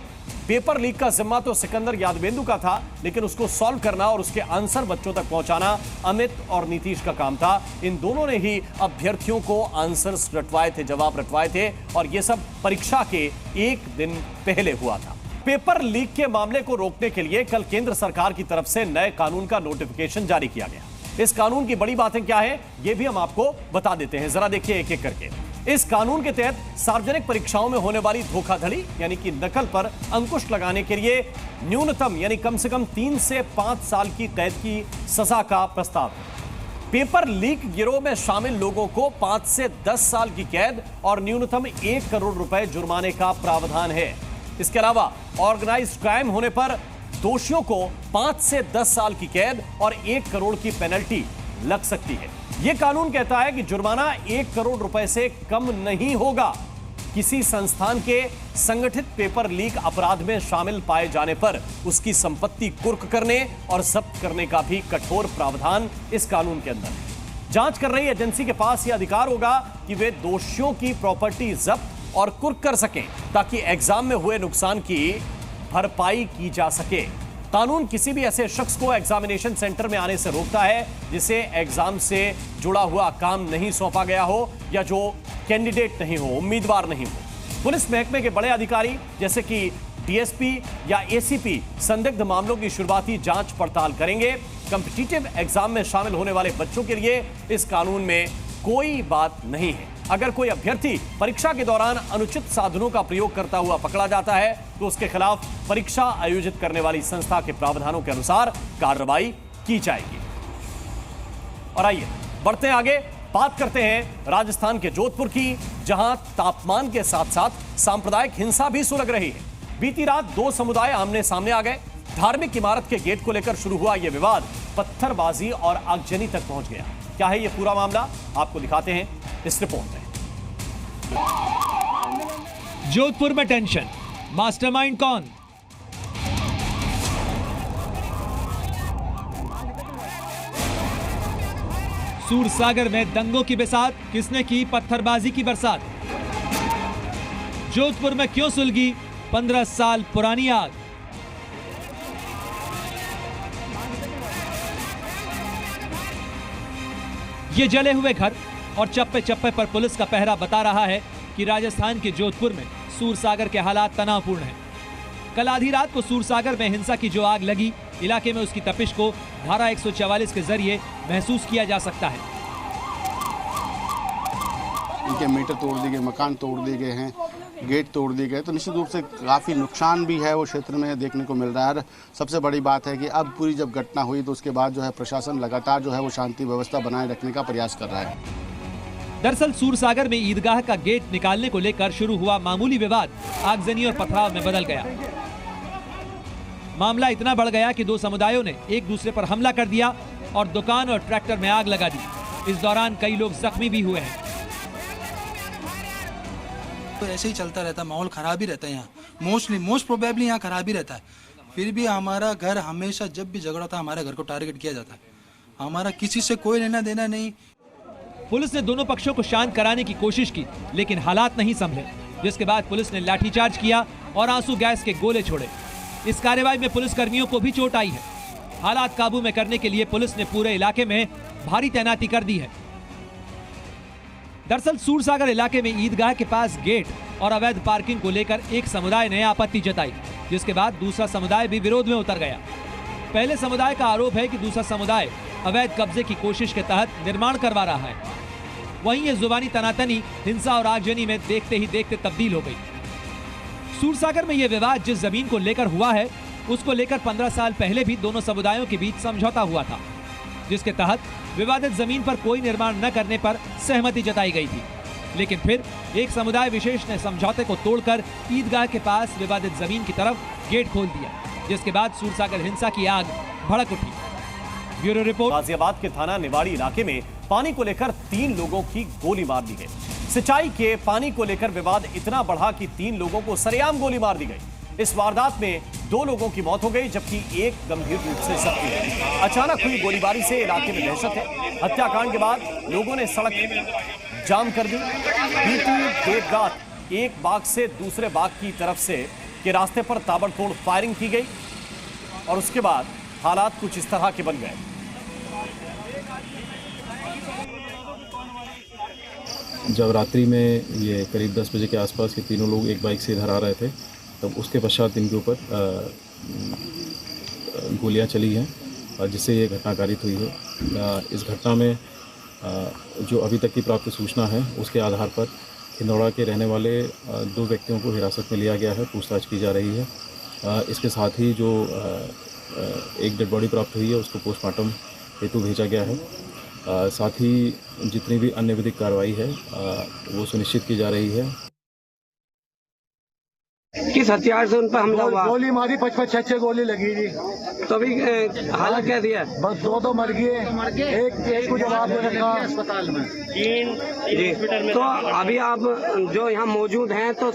Speaker 7: पेपर लीक का जिम्मा तो सिकंदर यादवेंदु का था, लेकिन उसको सॉल्व करना और उसके आंसर बच्चों तक पहुंचाना अमित और नीतीश का काम था। इन दोनों ने ही अभ्यर्थियों को आंसर्स रटवाए थे, जवाब रटवाए थे और यह सब परीक्षा के एक दिन पहले हुआ था। पेपर लीक के मामले को रोकने के लिए कल केंद्र सरकार की तरफ से नए कानून का नोटिफिकेशन जारी किया गया। इस कानून की बड़ी बातें क्या है, यह भी हम आपको बता देते हैं। जरा देखिए एक एक करके। इस कानून के तहत सार्वजनिक परीक्षाओं में होने वाली धोखाधड़ी यानी कि नकल पर अंकुश लगाने के लिए न्यूनतम यानी कम से कम 3 से 5 साल की कैद की सजा का प्रस्ताव है। पेपर लीक गिरोह में शामिल लोगों को 5 से 10 साल की कैद और न्यूनतम 1 करोड़ रुपए जुर्माने का प्रावधान है। इसके अलावा ऑर्गेनाइज्ड क्राइम होने पर दोषियों को 5 से 10 साल की कैद और 1 करोड़ की पेनल्टी लग सकती है। यह कानून कहता है कि जुर्माना 1 करोड़ रुपए से कम नहीं होगा। किसी संस्थान के संगठित पेपर लीक अपराध में शामिल पाए जाने पर उसकी संपत्ति कुर्क करने और जब्त करने का भी कठोर प्रावधान इस कानून के अंदर है। जांच कर रही एजेंसी के पास यह अधिकार होगा कि वे दोषियों की प्रॉपर्टी जब्त और कुर्क कर सकें ताकि एग्जाम में हुए नुकसान की भरपाई की जा सके। कानून किसी भी ऐसे शख्स को एग्जामिनेशन सेंटर में आने से रोकता है जिसे एग्जाम से जुड़ा हुआ काम नहीं सौंपा गया हो या जो कैंडिडेट नहीं हो, उम्मीदवार नहीं हो। पुलिस महकमे के बड़े अधिकारी जैसे कि डीएसपी या एसीपी संदिग्ध मामलों की शुरुआती जांच पड़ताल करेंगे। कॉम्पिटिटिव एग्जाम में शामिल होने वाले बच्चों के लिए इस कानून में कोई बात नहीं है। अगर कोई अभ्यर्थी परीक्षा के दौरान अनुचित साधनों का प्रयोग करता हुआ पकड़ा जाता है तो उसके खिलाफ परीक्षा आयोजित करने वाली संस्था के प्रावधानों के अनुसार कार्रवाई की जाएगी। और आइए बढ़ते हैं आगे, बात करते हैं राजस्थान के जोधपुर की, जहां तापमान के साथ साथ सांप्रदायिक हिंसा भी सुलग रही है। बीती रात दो समुदाय आमने सामने आ गए। धार्मिक इमारत के गेट को लेकर शुरू हुआ यह विवाद पत्थरबाजी और आगजनी तक पहुंच गया। क्या है यह पूरा मामला, आपको दिखाते हैं इस रिपोर्ट में।
Speaker 22: जोधपुर में टेंशन, मास्टरमाइंड कौन? सूरसागर में दंगों की बिसात, किसने की पत्थरबाजी की बरसात? जोधपुर में क्यों सुलगी 15 साल पुरानी आग? ये जले हुए घर और चप्पे चप्पे पर पुलिस का पहरा बता रहा है कि राजस्थान के जोधपुर में सूरसागर के हालात तनावपूर्ण हैं। कल आधी रात को सूरसागर में हिंसा की जो आग लगी, इलाके में उसकी तपिश को धारा 144 के जरिए महसूस किया जा सकता है।
Speaker 2: इनके मीटर तोड़ दिए गए, मकान तोड़ दिए गए हैं, गेट तोड़ दिए गए, तो निश्चित रूप से काफ़ी नुकसान भी है वो क्षेत्र में देखने को मिल रहा है। सबसे बड़ी बात है कि अब पूरी जब घटना हुई तो उसके बाद जो है प्रशासन लगातार जो है वो शांति व्यवस्था बनाए रखने का प्रयास कर रहा है।
Speaker 22: दरअसल सूरसागर में ईदगाह का गेट निकालने को लेकर शुरू हुआ मामूली विवाद आगजनी और पथराव में बदल गया। मामला इतना बढ़ गया कि दो समुदायों ने एक दूसरे पर हमला कर दिया और दुकान और ट्रैक्टर में आग लगा दी। इस दौरान कई लोग जख्मी भी हुए हैं।
Speaker 6: तो ऐसे ही चलता रहता है, माहौल खराब ही रहता है यहाँ। मोस्ट प्रोबेबली यहाँ खराब ही रहता है। फिर भी हमारा घर हमेशा जब भी झगड़ा था हमारे घर को टारगेट किया जाता है। हमारा किसी से कोई लेना देना नहीं।
Speaker 22: पुलिस ने दोनों पक्षों को शांत कराने की कोशिश की, लेकिन हालात नहीं संभले, जिसके बाद पुलिस ने लाठीचार्ज किया और आंसू गैस के गोले छोड़े। इस कार्रवाई में पुलिसकर्मियों को भी चोट आई है। हालात काबू में करने के लिए पुलिस ने पूरे इलाके में भारी तैनाती कर दी है। दरअसल सूरसागर इलाके में ईदगाह के पास गेट और अवैध पार्किंग को लेकर एक समुदाय ने आपत्ति जताई, जिसके बाद दूसरा समुदाय भी विरोध में उतर गया। पहले समुदाय का आरोप है कि दूसरा समुदाय अवैध कब्जे की कोशिश के तहत निर्माण करवा रहा है। वहीं ये जुबानी तनातनी हिंसा और आगजनी में देखते ही देखते तब्दील हो गई। सूरसागर में यह विवाद जिस जमीन को लेकर हुआ है, उसको लेकर 15 साल पहले भी दोनों समुदायों के बीच समझौता हुआ था, जिसके तहत विवादित जमीन पर कोई निर्माण न करने पर सहमति जताई गई थी। लेकिन फिर एक समुदाय विशेष ने समझौते को तोड़कर ईदगाह के पास विवादित जमीन की तरफ गेट खोल दिया, जिसके बाद सूरसागर हिंसा की आग भड़क उठी। Bureau report.
Speaker 7: गाजियाबाद के थाना निवाड़ी इलाके में पानी को लेकर 3 लोगों की गोली मार दी गई। सिंचाई के पानी को लेकर विवाद इतना बढ़ा कि 3 लोगों को सरेआम गोली मार दी गई। इस वारदात में 2 लोगों की मौत हो गई, जबकि एक गंभीर रूप से जख्मी है। अचानक हुई गोलीबारी से इलाके में दहशत है। हत्याकांड के बाद लोगों ने सड़क जाम कर दी। बीती देर रात एक बाग से दूसरे बाग की तरफ से के रास्ते पर ताबड़तोड़ फायरिंग की गई और उसके बाद हालात कुछ इस तरह के बन गए।
Speaker 23: जब रात्रि में ये करीब 10 बजे के आसपास के तीनों लोग एक बाइक से इधर आ रहे थे, तब उसके पश्चात इनके ऊपर गोलियां चली हैं, जिससे ये घटना कारित हुई है। इस घटना में जो अभी तक की प्राप्त सूचना है, उसके आधार पर हिंदौड़ा के रहने वाले 2 व्यक्तियों को हिरासत में लिया गया है, पूछताछ की जा रही है। इसके साथ ही जो एक डेड बॉडी प्राप्त हुई है, उसको पोस्टमार्टम हेतु भेजा गया है। साथ ही जितनी भी अन्य विधिक कार्रवाई है वो सुनिश्चित की जा रही है।
Speaker 4: किस हथियार से उन पर हमला हुआ?
Speaker 17: गोली मारी, 5-6 गोली लगी जी।
Speaker 4: तो अभी हालत कैसी है?
Speaker 17: बस 2 मर गए, एक को जवाब दे रखा अस्पताल में।
Speaker 4: जी, तो अभी आप जो यहाँ मौजूद हैं तो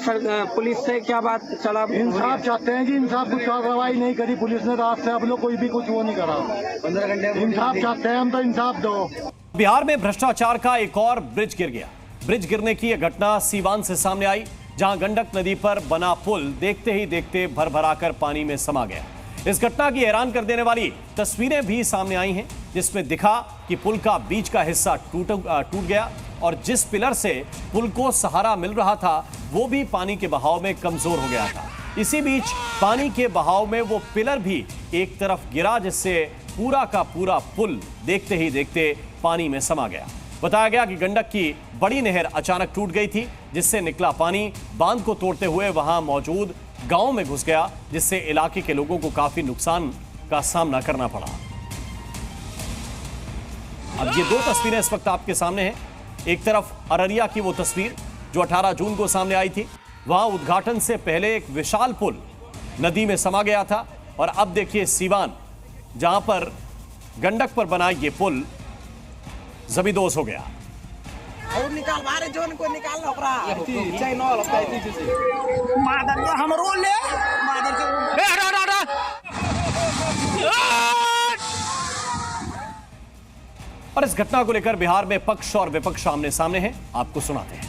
Speaker 4: पुलिस से क्या बात चला?
Speaker 17: इंसाफ चाहते हैं जी, इंसाफ कुछ कार्रवाई नहीं करी पुलिस ने रात से, अब लोग कोई भी कुछ वो नहीं करा। 15 घंटे इंसाफ चाहते हैं हम, तो इंसाफ दो।
Speaker 7: बिहार में भ्रष्टाचार का एक और ब्रिज गिर गया। ब्रिज गिरने की यह घटना सीवान से सामने आई, जहां गंडक नदी पर बना पुल देखते ही देखते भर-भराकर पानी में समा गया। इस घटना की हैरान कर देने वाली तस्वीरें भी सामने आई हैं, जिसमें दिखा कि पुल का बीच का हिस्सा टूट गया और जिस पिलर से पुल को सहारा मिल रहा था वो भी पानी के बहाव में कमजोर हो गया था। इसी बीच पानी के बहाव में वो पिलर भी एक तरफ गिरा, जिससे पूरा का पूरा पुल देखते ही देखते पानी में समा गया। बताया गया कि गंडक की बड़ी नहर अचानक टूट गई थी, जिससे निकला पानी बांध को तोड़ते हुए वहां मौजूद गांव में घुस गया, जिससे इलाके के लोगों को काफी नुकसान का सामना करना पड़ा। अब ये 2 तस्वीरें इस वक्त आपके सामने हैं। एक तरफ अररिया की वो तस्वीर जो 18 जून को सामने आई थी, वहां उद्घाटन से पहले एक विशाल पुल नदी में समा गया था, और अब देखिए सीवान, जहां पर गंडक पर बना ये पुल जमींदोज हो गया।
Speaker 8: और निकाल बाहर जोन को निकाल लो ओकरा चैन ऑल होता है मादर जो हमरो ले मादर के ए हटा
Speaker 7: और इस घटना को लेकर बिहार में पक्ष और विपक्ष आमने सामने हैं, आपको सुनाते हैं।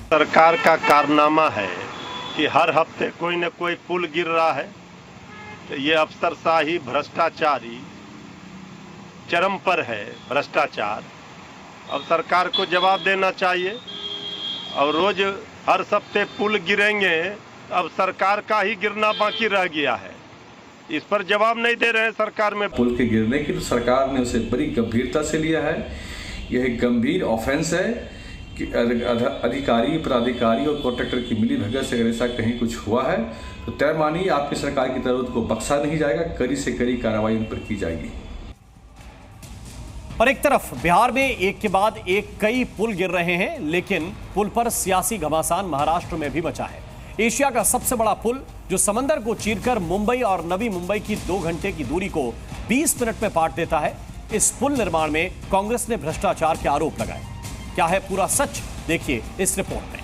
Speaker 9: सरकार का कारनामा है कि हर हफ्ते कोई न कोई पुल गिर रहा है, तो ये अफसरशाही भ्रष्टाचारी चरम पर है। भ्रष्टाचार अब सरकार को जवाब देना चाहिए, और रोज हर हफ्ते पुल गिरेंगे, अब सरकार का ही गिरना बाकी रह गया है। इस पर जवाब नहीं दे रहे हैं सरकार में।
Speaker 24: पुल के गिरने की तो सरकार ने उसे बड़ी गंभीरता से लिया है। यह एक गंभीर ऑफेंस है कि अधिकारी, प्राधिकारी और कॉन्ट्रैक्टर की मिली भगत से अगर ऐसा कहीं कुछ हुआ है तो तय मानिए आपकी सरकार की तरफ को बख्शा नहीं जाएगा, कड़ी से कड़ी कार्रवाई उन पर की जाएगी।
Speaker 7: और एक तरफ बिहार में एक के बाद एक कई पुल गिर रहे हैं, लेकिन पुल पर सियासी घमासान महाराष्ट्र में भी मचा है। एशिया का सबसे बड़ा पुल जो समंदर को चीरकर मुंबई और नवी मुंबई की 2 घंटे की दूरी को 20 मिनट में पाट देता है। इस पुल निर्माण में कांग्रेस ने भ्रष्टाचार के आरोप लगाए। क्या है पूरा सच, देखिए इस रिपोर्ट में।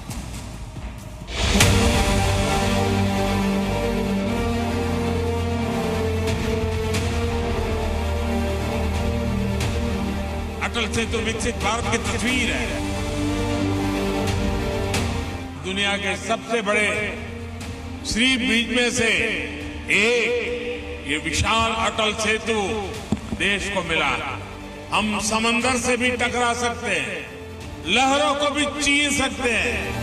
Speaker 25: अटल सेतु विकसित भारत की तस्वीर है। दुनिया के सबसे बड़े सी ब्रिज में से एक ये विशाल अटल सेतु देश को मिला। हम समंदर से भी टकरा सकते हैं, लहरों को भी चीर सकते हैं।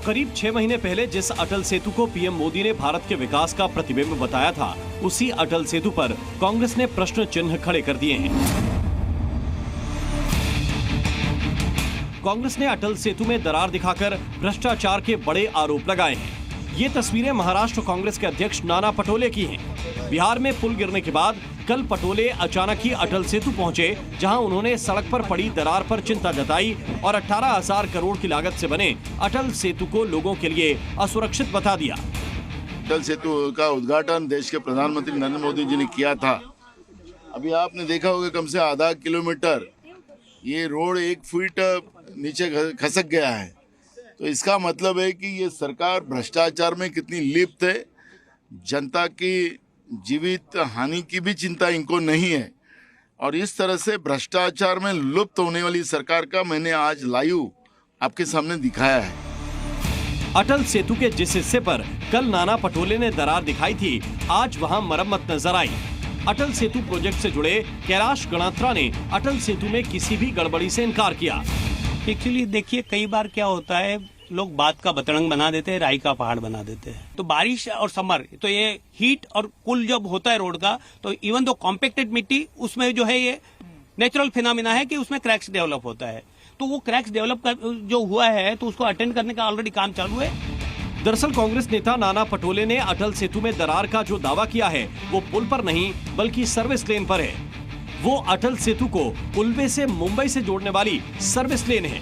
Speaker 7: करीब 6 महीने पहले जिस अटल सेतु को पीएम मोदी ने भारत के विकास का प्रतिबिंब बताया था, उसी अटल सेतु पर कांग्रेस ने प्रश्न चिन्ह खड़े कर दिए हैं। कांग्रेस ने अटल सेतु में दरार दिखाकर भ्रष्टाचार के बड़े आरोप लगाए हैं। ये तस्वीरें महाराष्ट्र कांग्रेस के अध्यक्ष नाना पटोले की हैं। बिहार में पुल गिरने के बाद कल पटोले अचानक ही अटल सेतु पहुंचे, जहां उन्होंने सड़क पर पड़ी दरार पर चिंता जताई और 18,000 करोड़ की लागत से बने अटल सेतु को लोगों के लिए असुरक्षित बता दिया।
Speaker 26: अटल सेतु का उद्घाटन देश के प्रधानमंत्री नरेंद्र मोदी जी ने किया था। अभी आपने देखा होगा कम से आधा किलोमीटर ये रोड 1 फीट नीचे खसक गया है। तो इसका मतलब है कि ये सरकार भ्रष्टाचार में कितनी लिप्त है। जनता की जीवित हानि की भी चिंता इनको नहीं है, और इस तरह से भ्रष्टाचार में लुप्त होने वाली सरकार का मैंने आज लाइव आपके सामने दिखाया है।
Speaker 7: अटल सेतु के जिस हिस्से पर कल नाना पटोले ने दरार दिखाई थी, आज वहां मरम्मत नजर आई। अटल सेतु प्रोजेक्ट से जुड़े कैलाश गणात्रा ने अटल सेतु में किसी भी गड़बड़ी से इनकार किया।
Speaker 27: एक्चुअली देखिए, कई बार क्या होता है, लोग बात का बतरंग बना देते हैं, राई का पहाड़ बना देते हैं। तो बारिश और समर, तो ये हीट और कूल जब होता है रोड का, तो इवन दो कॉम्पैक्टेड मिट्टी, उसमें जो है ये नेचुरल फिनोमिना है कि उसमें क्रैक्स डेवलप होता है। तो वो क्रैक्स डेवलप जो हुआ है, तो उसको अटेंड करने का ऑलरेडी काम चालू है।
Speaker 7: दरअसल कांग्रेस नेता नाना पटोले ने अटल सेतु में दरार का जो दावा किया है, वो पुल पर नहीं बल्कि सर्विस लेन पर है। वो अटल सेतु को उल्वे से मुंबई से जोड़ने वाली सर्विस लेन है।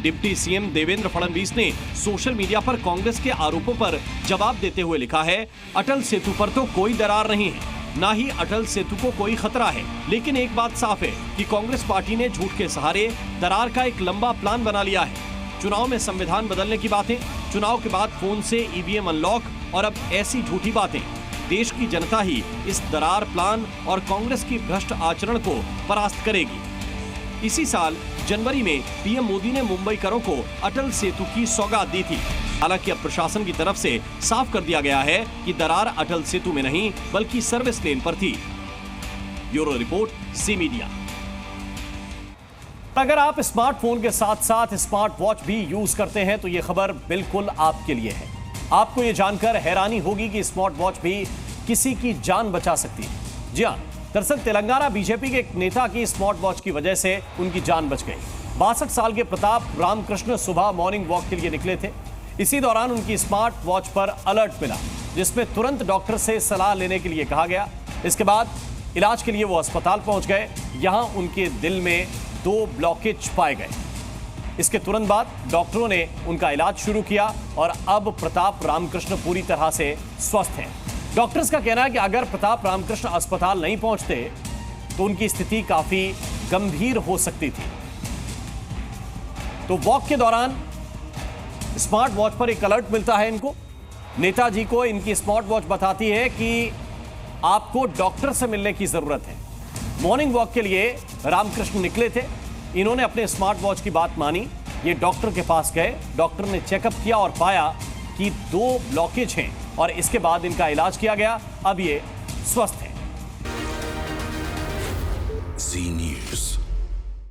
Speaker 7: डिप्टी सीएम देवेंद्र फडणवीस ने सोशल मीडिया पर कांग्रेस के आरोपों पर जवाब देते हुए लिखा है, अटल सेतु पर तो कोई दरार नहीं है, ना ही अटल सेतु को कोई खतरा है। लेकिन एक बात साफ है कि कांग्रेस पार्टी ने झूठ के सहारे दरार का एक लंबा प्लान बना लिया है। चुनाव में संविधान बदलने की बातें, चुनाव के बाद फोन से ईवीएम अनलॉक और अब ऐसी झूठी बातें। देश की जनता ही इस दरार प्लान और कांग्रेस की भ्रष्ट आचरण को परास्त करेगी। इसी साल जनवरी में पीएम मोदी ने मुंबईकरों को अटल सेतु की सौगात दी थी। हालांकि अब प्रशासन की तरफ से साफ कर दिया गया है कि दरार अटल सेतु में नहीं बल्कि सर्विस लेन पर थी। ब्यूरो रिपोर्ट, ज़ी मीडिया। अगर आप स्मार्टफोन के साथ साथ स्मार्ट वॉच भी यूज करते हैं तो ये खबर बिल्कुल आपके लिए है। आपको ये जानकर हैरानी होगी कि स्मार्ट वॉच भी किसी की जान बचा सकती है। जी हां, दरअसल तेलंगाना बीजेपी के एक नेता की स्मार्ट वॉच की वजह से उनकी जान बच गई। 62 साल के प्रताप रामकृष्ण सुबह मॉर्निंग वॉक के लिए निकले थे। इसी दौरान उनकी स्मार्ट वॉच पर अलर्ट मिला, जिसमें तुरंत डॉक्टर से सलाह लेने के लिए कहा गया। इसके बाद इलाज के लिए वो अस्पताल पहुंच गए। यहां उनके दिल में 2 ब्लॉकेज पाए गए। इसके तुरंत बाद डॉक्टरों ने उनका इलाज शुरू किया और अब प्रताप रामकृष्ण पूरी तरह से स्वस्थ हैं। डॉक्टर्स का कहना है कि अगर प्रताप रामकृष्ण अस्पताल नहीं पहुंचते तो उनकी स्थिति काफी गंभीर हो सकती थी। तो वॉक के दौरान स्मार्ट वॉच पर एक अलर्ट मिलता है इनको। नेताजी को इनकी स्मार्ट वॉच बताती है कि आपको डॉक्टर से मिलने की जरूरत है। मॉर्निंग वॉक के लिए रामकृष्ण निकले थे। इन्होंने अपने स्मार्ट वॉच की बात मानी। ये डॉक्टर के पास गए। डॉक्टर ने चेकअप किया और पाया कि 2 ब्लॉकेज हैं और इसके बाद इनका इलाज किया गया। अब ये स्वस्थ हैं।